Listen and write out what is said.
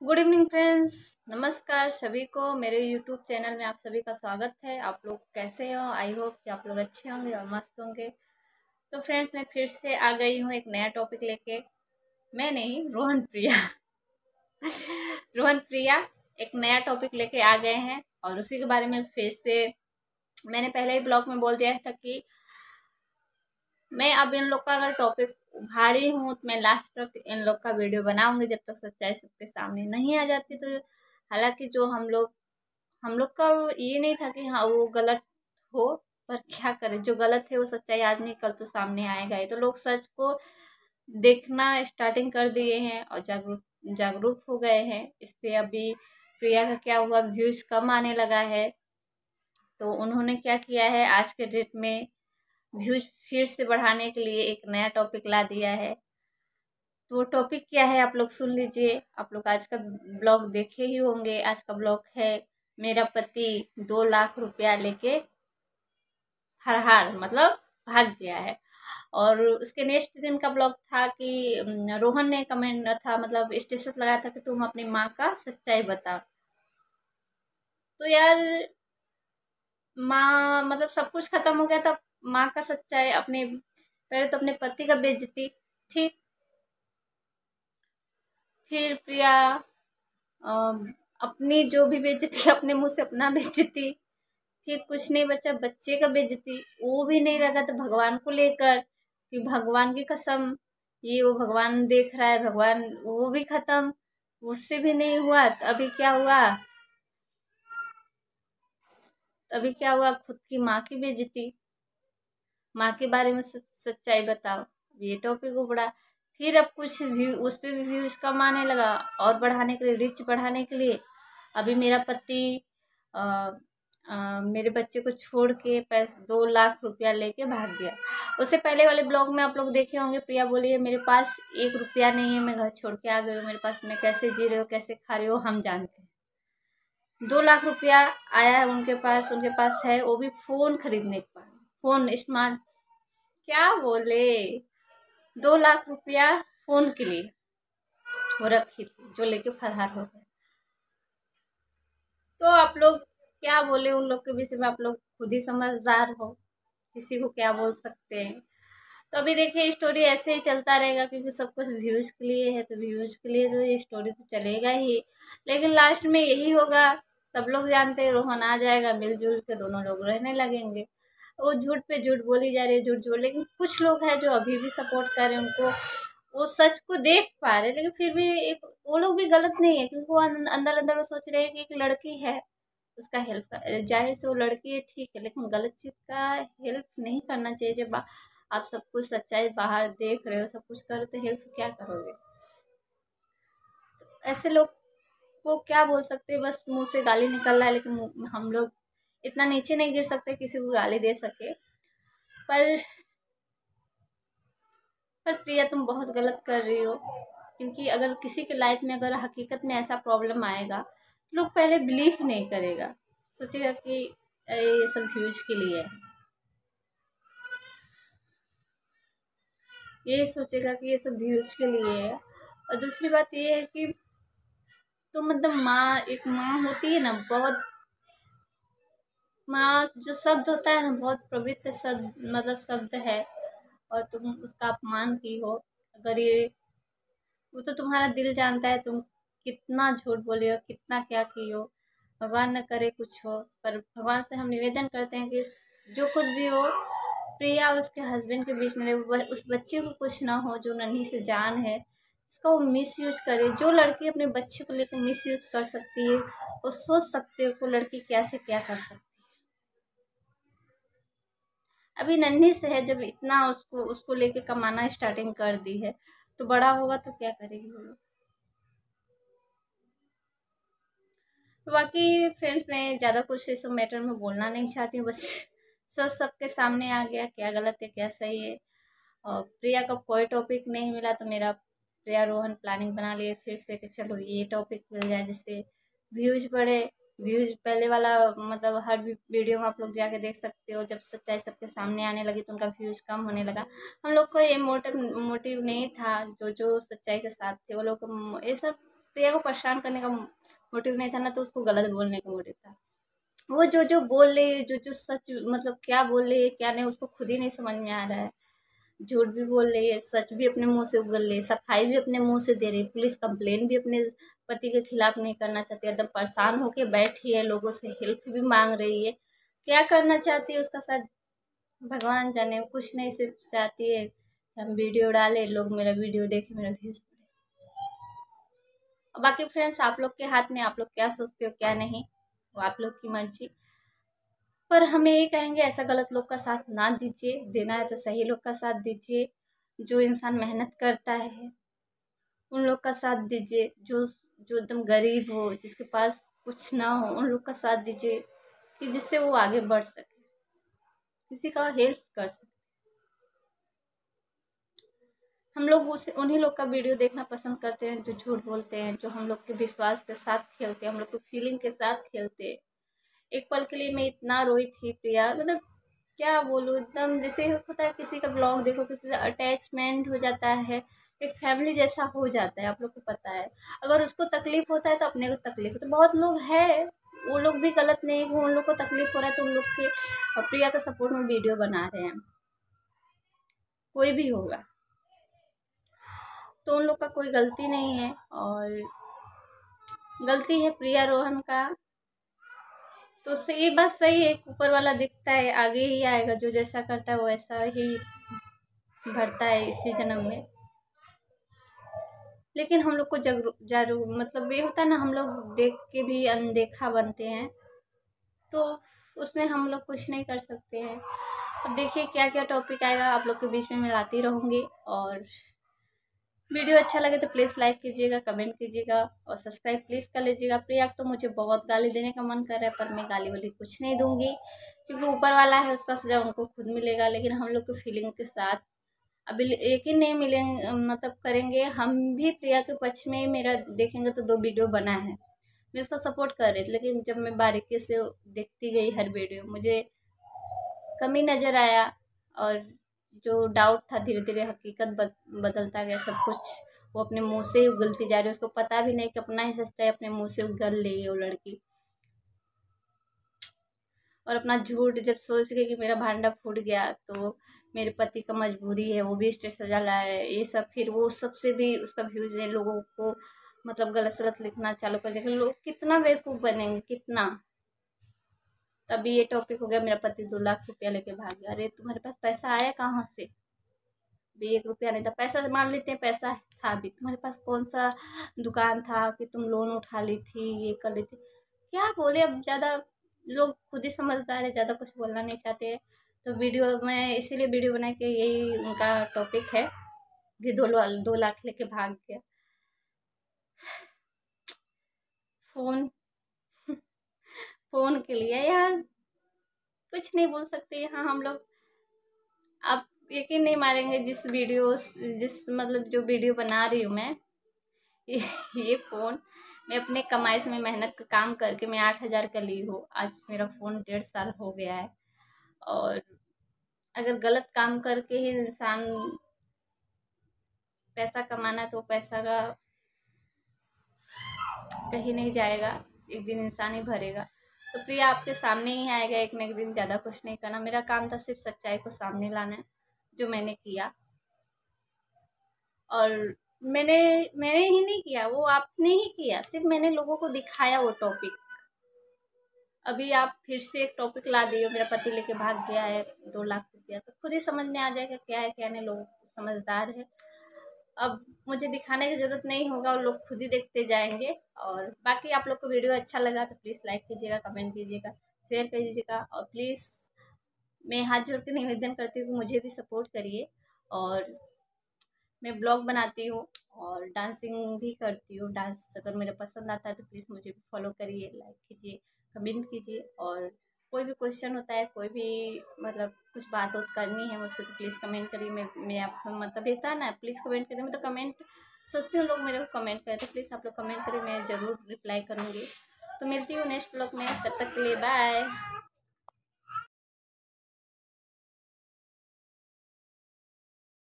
Good evening friends. नमस्कार सभी को मेरे यूट्यूब चैनल में आप सभी का स्वागत है। आप लोग कैसे हो? आई होप कि आप लोग अच्छे होंगे और मस्त होंगे। तो फ्रेंड्स, मैं फिर से आ गई हूँ एक नया टॉपिक लेके। मैं नहीं, रोहन प्रिया रोहन प्रिया एक नया टॉपिक लेके आ गए हैं और उसी के बारे में फिर से मैंने पहले ही ब्लॉग में बोल दिया था कि मैं अब इन लोग का अगर टॉपिक उठा रही हूँ तो मैं लास्ट तक इन लोग का वीडियो बनाऊंगी जब तक सच्चाई सबके सामने नहीं आ जाती। तो हालांकि जो हम लोग का ये नहीं था कि हाँ वो गलत हो, पर क्या करें, जो गलत है वो सच्चाई आज नहीं कल तो सामने आएगा ही। तो लोग सच को देखना स्टार्टिंग कर दिए हैं और जागरूक जागरूक हो गए हैं। इससे अभी प्रिया का क्या हुआ, व्यूज कम आने लगा है। तो उन्होंने क्या किया है, आज के डेट में व्यूज फिर से बढ़ाने के लिए एक नया टॉपिक ला दिया है। तो वो टॉपिक क्या है आप लोग सुन लीजिए। आप लोग आज का ब्लॉग देखे ही होंगे। आज का ब्लॉग है, मेरा पति 2 लाख रुपया लेके फरार, मतलब भाग गया है। और उसके नेक्स्ट दिन का ब्लॉग था कि रोहन ने कमेंट था, मतलब स्टेटस लगाया था कि तुम अपनी माँ का सच्चाई बताओ। तो यार, माँ मतलब सब कुछ खत्म हो गया था। माँ का सच्चाई अपने, पहले तो अपने पति का बेइज्जती, ठीक। फिर प्रिया अपनी जो भी बेइज्जती अपने मुंह से अपना बेइज्जती। फिर कुछ नहीं बचा, बच्चे का बेइज्जती, वो भी नहीं लगा तो भगवान को लेकर कि भगवान की कसम, ये वो भगवान देख रहा है, भगवान, वो भी खत्म। उससे भी नहीं हुआ तो अभी क्या हुआ, खुद की माँ की बेइज्जती। माँ के बारे में सच्चाई बताओ, ये टॉपिक उबड़ा। फिर अब कुछ व्यू उस पर भी व्यूज कम आने लगा और बढ़ाने के लिए, रिच बढ़ाने के लिए अभी मेरा पति अ, मेरे बच्चे को छोड़ के 2 लाख रुपया लेके भाग गया। उससे पहले वाले ब्लॉग में आप लोग देखे होंगे, प्रिया बोली है मेरे पास 1 रुपया नहीं है, मैं घर छोड़ के आ गई हूँ, मेरे पास, मैं कैसे जी रहे हो कैसे खा रहे हो हम जानते हैं। 2 लाख रुपया आया है उनके पास है, वो भी फोन खरीदने के बाद, फोन स्मार्ट, क्या बोले, 2 लाख रुपया फोन के लिए वो रखी थी, जो लेके फरार हो गए। तो आप लोग क्या बोले उन लोग के विषय में, आप लोग खुद ही समझदार हो, किसी को क्या बोल सकते हैं। तो अभी देखिए, स्टोरी ऐसे ही चलता रहेगा क्योंकि सब कुछ व्यूज के लिए है, तो व्यूज के लिए तो ये स्टोरी तो चलेगा ही। लेकिन लास्ट में यही होगा, सब लोग जानते हैं, रोहन आ जाएगा, मिलजुल के दोनों लोग रहने लगेंगे। वो झूठ पे झूठ बोली जा रही है, झूठ झूठ, लेकिन कुछ लोग हैं जो अभी भी सपोर्ट कर रहे हैं उनको, वो सच को देख पा रहे हैं, लेकिन फिर भी एक वो लोग भी गलत नहीं है क्योंकि वो अंदर अंदर वो सोच रहे हैं कि एक लड़की है, उसका हेल्प कर, जाहिर से वो लड़की है, ठीक है, लेकिन गलत चीज का हेल्प नहीं करना चाहिए। जब आप सब कुछ सच्चाई बाहर देख रहे हो, सब कुछ कर रहे हो, तो हेल्प क्या करोगे? ऐसे लोग को क्या बोल सकते हैं, बस मुंह से गाली निकल रहा है, लेकिन हम लोग इतना नीचे नहीं गिर सकते किसी को गाली दे सके। पर पर प्रिया, तुम बहुत गलत कर रही हो, क्योंकि अगर किसी के लाइफ में अगर हकीकत में ऐसा प्रॉब्लम आएगा तो लोग पहले बिलीव नहीं करेगा, सोचेगा कि अरे ये सब व्यूज के लिए है, ये सोचेगा कि ये सब व्यूज के लिए है। और दूसरी बात ये है कि तो मतलब माँ, एक माँ होती है ना, बहुत, माँ जो शब्द होता है ना, बहुत पवित्र शब्द, मतलब शब्द है, और तुम उसका अपमान की हो। अगर ये, वो तो तुम्हारा दिल जानता है तुम कितना झूठ बोली हो, कितना क्या की हो। भगवान न करे कुछ हो, पर भगवान से हम निवेदन करते हैं कि जो कुछ भी हो, प्रिया और उसके हस्बैंड के बीच में रहे, उस बच्चे को कुछ ना हो जो नन्ही से जान है, इसका वो मिस यूज करे। जो लड़की अपने बच्चे को लेकर मिस यूज कर सकती है, वो सोच सकते हो वो लड़की कैसे क्या कर सकती है। अभी नन्ही से है, जब इतना उसको उसको लेके कमाना स्टार्टिंग कर दी है, तो बड़ा होगा तो क्या करेगी वो लोग। तो बाकी फ्रेंड्स, मैं ज़्यादा कुछ इस मैटर में बोलना नहीं चाहती हूँ, बस सच सबके सामने आ गया, क्या गलत है क्या सही है। और प्रिया का कोई टॉपिक नहीं मिला तो मेरा प्रिया रोहन प्लानिंग बना लिए फिर से कि चलो ये टॉपिक मिल जाए जिससे व्यूज बढ़े। व्यूज पहले वाला, मतलब हर वीडियो में आप लोग जाके देख सकते हो, जब सच्चाई सबके सामने आने लगी तो उनका व्यूज कम होने लगा। हम लोग को ये मोटिव नहीं था, जो जो सच्चाई के साथ थे वो लोग ये सब प्रिया को परेशान करने का मोटिव नहीं था ना, तो उसको गलत बोलने का मोटिव था। वो जो जो बोल रही, जो जो सच मतलब क्या बोल रही है क्या नहीं, उसको खुद ही नहीं समझ में आ रहा है। झूठ भी बोल रही है, सच भी अपने मुंह से उगल रही है, सफाई भी अपने मुंह से दे रही है, पुलिस कंप्लेन भी अपने पति के खिलाफ नहीं करना चाहती, एकदम परेशान होके बैठी है, लोगों से हेल्प भी मांग रही है। क्या करना चाहती है उसका साथ भगवान जाने। कुछ नहीं, सिर्फ चाहती है कि हम वीडियो डालें, लोग मेरा वीडियो देखें, मेरा व्यूज बढ़े। बाकी फ्रेंड्स, आप लोग के हाथ में, आप लोग क्या सोचते हो क्या नहीं, वो आप लोग की मर्जी। पर हमें ये कहेंगे, ऐसा गलत लोग का साथ ना दीजिए, देना है तो सही लोग का साथ दीजिए। जो इंसान मेहनत करता है उन लोग का साथ दीजिए। जो जो एकदम गरीब हो, जिसके पास कुछ ना हो, उन लोग का साथ दीजिए, कि जिससे वो आगे बढ़ सके, किसी का हेल्प कर सके। हम लोग उस उन्हीं लोग का वीडियो देखना पसंद करते हैं जो झूठ बोलते हैं, जो हम लोग के विश्वास के साथ खेलते हैं, हम लोग को फीलिंग के साथ खेलते हैं। एक पल के लिए मैं इतना रोई थी प्रिया, मतलब क्या बोलूँ, एकदम जैसे होता है किसी का ब्लॉग देखो, किसी से अटैचमेंट हो जाता है, एक फैमिली जैसा हो जाता है। आप लोग को पता है, अगर उसको तकलीफ होता है तो अपने को तकलीफ होता है। बहुत लोग हैं, वो लोग भी गलत नहीं है, उन लोग को तकलीफ हो रहा है तो उन लोग के प्रिया के सपोर्ट में वीडियो बना रहे हैं। कोई भी होगा तो उन लोग का कोई गलती नहीं है, और गलती है प्रिया रोहन का। तो ये बात सही है, ऊपर वाला दिखता है, आगे ही आएगा, जो जैसा करता है वो ऐसा ही भरता है इसी जन्म में। लेकिन हम लोग को जरूर मतलब ये होता है ना, हम लोग देख के भी अनदेखा बनते हैं, तो उसमें हम लोग कुछ नहीं कर सकते हैं। अब देखिए क्या क्या टॉपिक आएगा, आप लोग के बीच में मैं लाती रहूँगी। और वीडियो अच्छा लगे तो प्लीज़ लाइक कीजिएगा, कमेंट कीजिएगा और सब्सक्राइब प्लीज़ कर लीजिएगा। प्रिया तो मुझे बहुत गाली देने का मन कर रहा है, पर मैं गाली वाली कुछ नहीं दूंगी, क्योंकि ऊपर वाला है, उसका सजा उनको खुद मिलेगा। लेकिन हम लोग की फीलिंग के साथ अभी यकीन नहीं मिलेंगे, मतलब करेंगे हम भी प्रिया के पक्ष में। मेरा देखेंगे तो 2 वीडियो बना है, मैं उसका सपोर्ट कर रही थी, लेकिन जब मैं बारीकी से देखती गई हर वीडियो, मुझे कमी नज़र आया। और जो डाउट था, धीरे धीरे हकीकत बदलता गया सब कुछ। वो अपने मुंह से ही उगलती जा रही है, उसको पता भी नहीं कि अपना ही सच्चाई अपने मुंह से उगल रही है वो लड़की। और अपना झूठ जब सोच गई कि मेरा भांडा फूट गया, तो मेरे पति का मजबूरी है, वो भी स्टेज सजा ला है, ये सब, फिर वो सबसे भी उसका व्यूज है, लोगों को मतलब गलत सलत लिखना चालू कर दिया। लोग कितना बेवकूफ़ बनेंगे, कितना। तभी ये टॉपिक हो गया, मेरा पति 2 लाख रुपया लेके भाग गया। अरे तुम्हारे पास पैसा आया कहाँ से? भी 1 रुपया नहीं था। पैसा मान लेते हैं, पैसा था भी, तुम्हारे पास कौन सा दुकान था कि तुम लोन उठा ली थी, ये कर ली थी? क्या बोले, अब ज़्यादा लोग खुद ही समझदार है, ज़्यादा कुछ बोलना नहीं चाहते। तो वीडियो में इसीलिए वीडियो बना के, यही उनका टॉपिक है कि 2 लाख लेके भाग गया। फ़ोन फ़ोन के लिए यार कुछ नहीं बोल सकते यहाँ हम लोग। आप यकीन नहीं मारेंगे, जिस मतलब जो वीडियो बना रही हूँ मैं, ये ये फ़ोन मैं अपने कमाई से, मैं मेहनत का काम करके मैं 8,000 का ली हूँ। आज मेरा फ़ोन 1.5 साल हो गया है। और अगर गलत काम करके ही इंसान पैसा कमाना, तो पैसा का कहीं नहीं जाएगा, एक दिन इंसान ही भरेगा। तो प्रिया आपके सामने ही आएगा एक न एक दिन, ज़्यादा कुछ नहीं करना। मेरा काम था सिर्फ सच्चाई को सामने लाना, जो मैंने किया। और मैंने ही नहीं किया, वो आपने ही किया, सिर्फ मैंने लोगों को दिखाया वो टॉपिक। अभी आप फिर से एक टॉपिक ला दिए, मेरा पति लेके भाग गया है 2 लाख रुपया, तो खुद ही समझ में आ जाएगा क्या है क्या नहीं। लोग समझदार है, अब मुझे दिखाने की ज़रूरत नहीं होगा, वो लोग खुद ही देखते जाएंगे। और बाकी आप लोग को वीडियो अच्छा लगा तो प्लीज़ लाइक कीजिएगा, कमेंट कीजिएगा, शेयर कीजिएगा। और प्लीज़ मैं हाथ जोड़ के निवेदन करती हूँ कि मुझे भी सपोर्ट करिए। और मैं ब्लॉग बनाती हूँ और डांसिंग भी करती हूँ। डांस अगर मेरा पसंद आता है तो प्लीज़ मुझे भी फॉलो करिए, लाइक कीजिए, कमेंट कीजिए। और कोई भी क्वेश्चन होता है, कोई भी मतलब कुछ बात उत करनी है मुझसे, तो प्लीज़ कमेंट करिए। मैं आपसे मतलब रहता है ना, प्लीज़ कमेंट करिए। मैं तो कमेंट सोचती हूँ लोग मेरे को कमेंट करें, तो प्लीज़ आप लोग कमेंट करिए, मैं ज़रूर रिप्लाई करूँगी। तो मिलती हूँ नेक्स्ट ब्लॉग में, तब तक के लिए बाय।